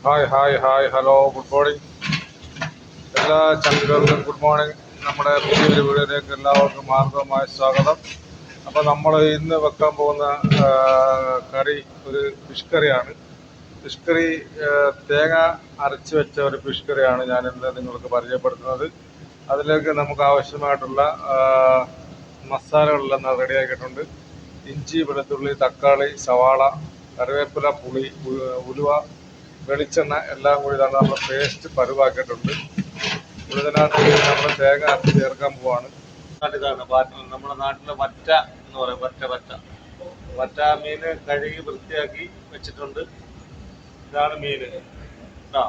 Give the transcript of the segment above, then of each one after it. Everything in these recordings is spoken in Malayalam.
ഹലോ, ഗുഡ് മോർണിംഗ് എല്ലാ ചങ്കുകൾക്കും ഗുഡ് മോർണിംഗ്. നമ്മുടെ പുതിയൊരു വീഡിയോയിലേക്ക് എല്ലാവർക്കും മാർഗമായ സ്വാഗതം. അപ്പോൾ നമ്മൾ ഇന്ന് വെക്കാൻ പോകുന്ന കറി ഒരു ഫിഷ് കറിയാണ്. ഫിഷ് കറി തേങ്ങ അരച്ച് വെച്ച ഒരു ഫിഷ് കറിയാണ് ഞാൻ ഇന്ന് നിങ്ങൾക്ക് പരിചയപ്പെടുത്തുന്നത്. അതിലേക്ക് നമുക്ക് ആവശ്യമായിട്ടുള്ള മസാലകളെല്ലാം റെഡിയാക്കിയിട്ടുണ്ട്. ഇഞ്ചി, വെളുത്തുള്ളി, തക്കാളി, സവാള, കറിവേപ്പില, പുളി, ഉലുവ, വെളിച്ചെണ്ണ എല്ലാം കൂടി ഇതാണ് നമ്മൾ പേസ്റ്റ് പരുവാക്കിയിട്ടുണ്ട്. ഇതിനകത്ത് നമ്മൾ തേങ്ങ അരച്ച് ചേർക്കാൻ പോവാണ്. ഇതാണ് നമ്മുടെ നാട്ടിലെ വറ്റ എന്ന് പറയും. വറ്റ മീൻ കഴുകി വൃത്തിയാക്കി വെച്ചിട്ടുണ്ട്. ഇതാണ് മീൻ കേട്ടോ.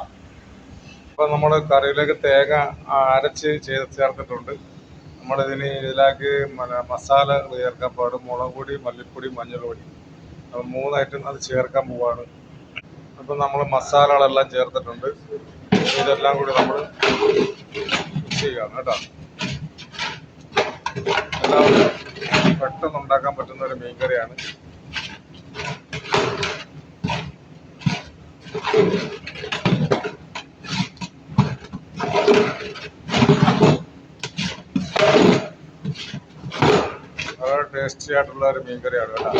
അപ്പോൾ നമ്മൾ കറിയിലേക്ക് തേങ്ങ അരച്ച് ചേർത്തിട്ടുണ്ട്. ഇതിലേക്ക് മസാല ചേർക്കാൻ പാടും. മുളക് പൊടി, മല്ലിപ്പൊടി, മഞ്ഞൾപ്പൊടി, 3 ഐറ്റം അത് ചേർക്കാൻ പോവാണ്. അപ്പം നമ്മൾ മസാലകളെല്ലാം ചേർത്തിട്ടുണ്ട്. ഇതെല്ലാം കൂടി നമ്മൾ മിക്സ് ചെയ്യുകയാണ് കേട്ടോ. എല്ലാവരും പെട്ടെന്ന് ഉണ്ടാക്കാൻ പറ്റുന്ന ഒരു മീൻ കറിയാണ്. വളരെ ടേസ്റ്റി ആയിട്ടുള്ള ഒരു മീൻ കറിയാണ് കേട്ടോ.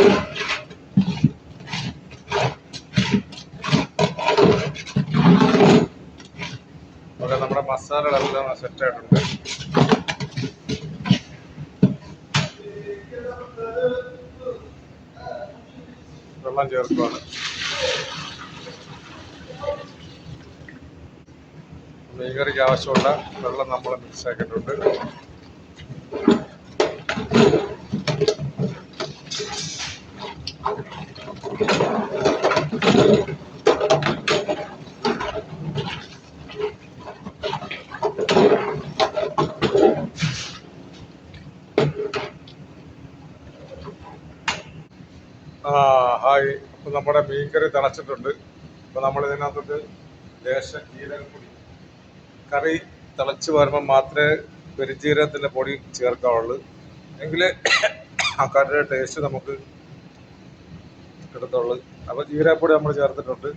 ഓക്കെ, നമ്മുടെ മസാലകളെല്ലാം സെറ്റായിട്ടുണ്ട്. വെള്ളം ചേർക്കുകയാണ്. മീൻകറിക്ക് ആവശ്യമുള്ള വെള്ളം നമ്മൾ മിക്സ് ആക്കിയിട്ടുണ്ട്. ഹായ്, അപ്പം നമ്മുടെ മീൻകറി തിളച്ചിട്ടുണ്ട്. അപ്പോൾ നമ്മൾ ഇതിനകത്തോട്ട് ലേശം ജീരകപ്പൊടി, കറി തിളച്ച് വരുമ്പോൾ മാത്രമേ പെരുംജീരകത്തിൻ്റെ പൊടി ചേർക്കാവുള്ളൂ. എങ്കിൽ ആ കറിയുടെ ടേസ്റ്റ് നമുക്ക് കിട്ടത്തുള്ളൂ. അപ്പോൾ ജീരകപ്പൊടി നമ്മൾ ചേർത്തിട്ടുണ്ട്.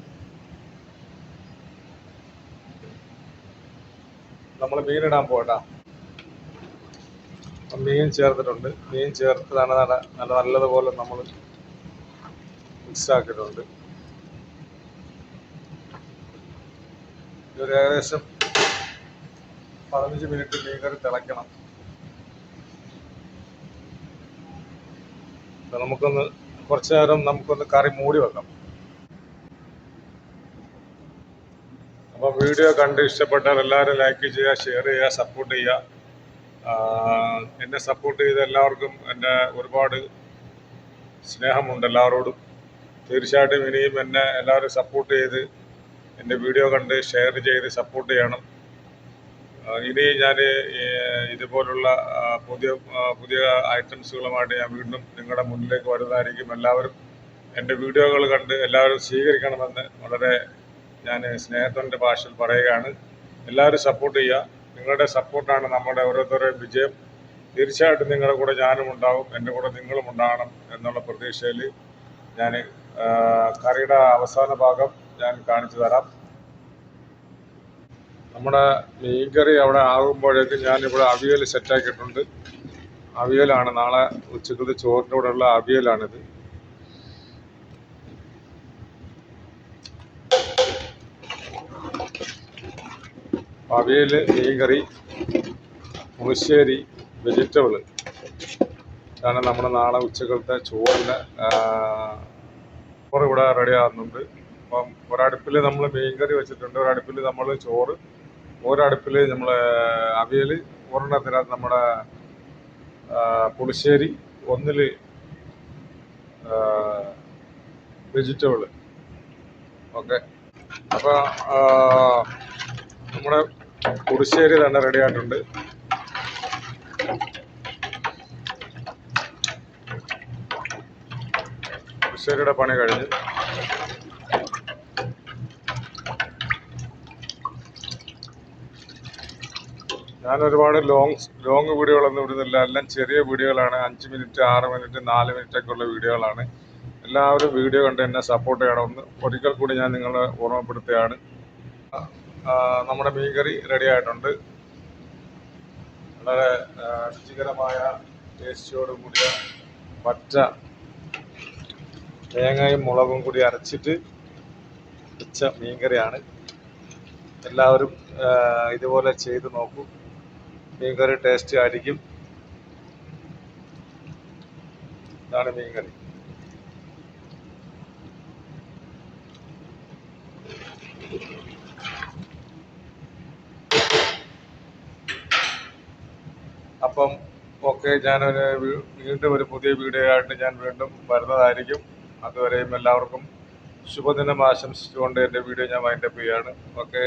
നമ്മൾ മീനിടാൻ പോകണ്ട. മീൻ ചേർത്തിട്ടുണ്ട്. മീൻ ചേർത്ത് നല്ലതുപോലെ നമ്മൾ മിക്സ് ആക്കിയിട്ടുണ്ട്. ഇതൊരു ഏകദേശം 15 മിനിറ്റ് മീൻ കറി തിളയ്ക്കണം. നമുക്കൊന്ന് കുറച്ചു നേരം കറി മൂടി വെക്കാം. അപ്പോൾ വീഡിയോ കണ്ട് ഇഷ്ടപ്പെട്ടാൽ എല്ലാവരും ലൈക്ക് ചെയ്യുക, ഷെയർ ചെയ്യുക, സപ്പോർട്ട് ചെയ്യുക. എന്നെ സപ്പോർട്ട് ചെയ്ത എല്ലാവർക്കും എൻ്റെ ഒരുപാട് സ്നേഹമുണ്ട് എല്ലാവരോടും. തീർച്ചയായിട്ടും ഇനിയും എന്നെ എല്ലാവരും സപ്പോർട്ട് ചെയ്ത് എൻ്റെ വീഡിയോ കണ്ട് ഷെയർ ചെയ്ത് സപ്പോർട്ട് ചെയ്യണം. ഇനി ഞാൻ ഇതുപോലുള്ള പുതിയ ഐറ്റംസുകളുമായിട്ട് ഞാൻ വീണ്ടും നിങ്ങളുടെ മുന്നിലേക്ക് വരുന്നതായിരിക്കും. എല്ലാവരും എൻ്റെ വീഡിയോകൾ കണ്ട് എല്ലാവരും സ്വീകരിക്കണമെന്ന് വളരെ ഞാൻ സ്നേഹത്തിൻ്റെ ഭാഷയിൽ പറയുകയാണ്. എല്ലാവരും സപ്പോർട്ട് ചെയ്യുക. നിങ്ങളുടെ സപ്പോർട്ടാണ് നമ്മുടെ ഓരോരുത്തരുടെയും വിജയം. തീർച്ചയായിട്ടും നിങ്ങളുടെ കൂടെ ഞാനും ഉണ്ടാവും, എൻ്റെ കൂടെ നിങ്ങളും ഉണ്ടാകണം എന്നുള്ള പ്രതീക്ഷയിൽ ഞാൻ കറിയുടെ അവസാന ഭാഗം ഞാൻ കാണിച്ചു തരാം. നമ്മുടെ മീൻകറി അവിടെ ആകുമ്പോഴേക്കും ഞാനിവിടെ അവിയൽ സെറ്റാക്കിയിട്ടുണ്ട്. അവിയലാണ് നാളെ ഉച്ചക്കത്തെ ചോറിൻ്റെ കൂടെയുള്ള അവിയലാണിത്. അവിയൽ, മീൻകറി, പുളിശ്ശേരി, വെജിറ്റബിൾ ഇതാണ് നമ്മുടെ നാളെ ഉച്ചക്കലത്തെ ചോറിൻ്റെ ചോറ് ഇവിടെ റെഡി ആകുന്നുണ്ട്. അപ്പം ഒരടുപ്പിൽ നമ്മൾ മീൻകറി വെച്ചിട്ടുണ്ട്, ഒരടുപ്പിൽ നമ്മൾ ചോറ്, ഒരടുപ്പിൽ നമ്മൾ അവിയൽ, ഒരെണ്ണത്തിനകത്ത് നമ്മുടെ പുളിശ്ശേരി, ഒന്നിൽ വെജിറ്റബിൾ. ഓക്കെ, അപ്പോൾ നമ്മുടെ പുളിശ്ശേരി തന്നെ റെഡി ആയിട്ടുണ്ട്. പുളിശ്ശേരിയുടെ പണി കഴിഞ്ഞ് ഞാൻ ഒരുപാട് ലോങ് വീഡിയോകളൊന്നും ഇടുന്നില്ല. എല്ലാം ചെറിയ വീഡിയോകളാണ്. 5 മിനിറ്റ്, 6 മിനിറ്റ്, 4 മിനിറ്റൊക്കെ ഉള്ള വീഡിയോകളാണ്. എല്ലാവരും വീഡിയോ കണ്ട് എന്നെ സപ്പോർട്ട് ചെയ്യണമെന്ന് ഒരിക്കൽ കൂടി ഞാൻ നിങ്ങളെ ഓർമ്മപ്പെടുത്തുകയാണ്. നമ്മുടെ മീൻകറി റെഡി ആയിട്ടുണ്ട്. വളരെ രുചികരമായ ടേസ്റ്റോട് കൂടിയ പച്ച തേങ്ങയും മുളകും കൂടി അരച്ചിട്ട് വെച്ച മീൻകറിയാണ്. എല്ലാവരും ഇതുപോലെ ചെയ്ത് നോക്കൂ. മീൻകറി ടേസ്റ്റ് ആയിരിക്കും. ഇതാണ് മീൻകറി. അപ്പം ഓക്കെ, വീണ്ടും ഒരു പുതിയ വീഡിയോ ആയിട്ട് ഞാൻ വീണ്ടും വരുന്നതായിരിക്കും. അതുവരെയും എല്ലാവർക്കും ശുഭദിനം ആശംസിച്ചുകൊണ്ട് എൻ്റെ വീഡിയോ ഞാൻ വൈൻഡപ്പ് ചെയ്യുകയാണ്. ഓക്കെ.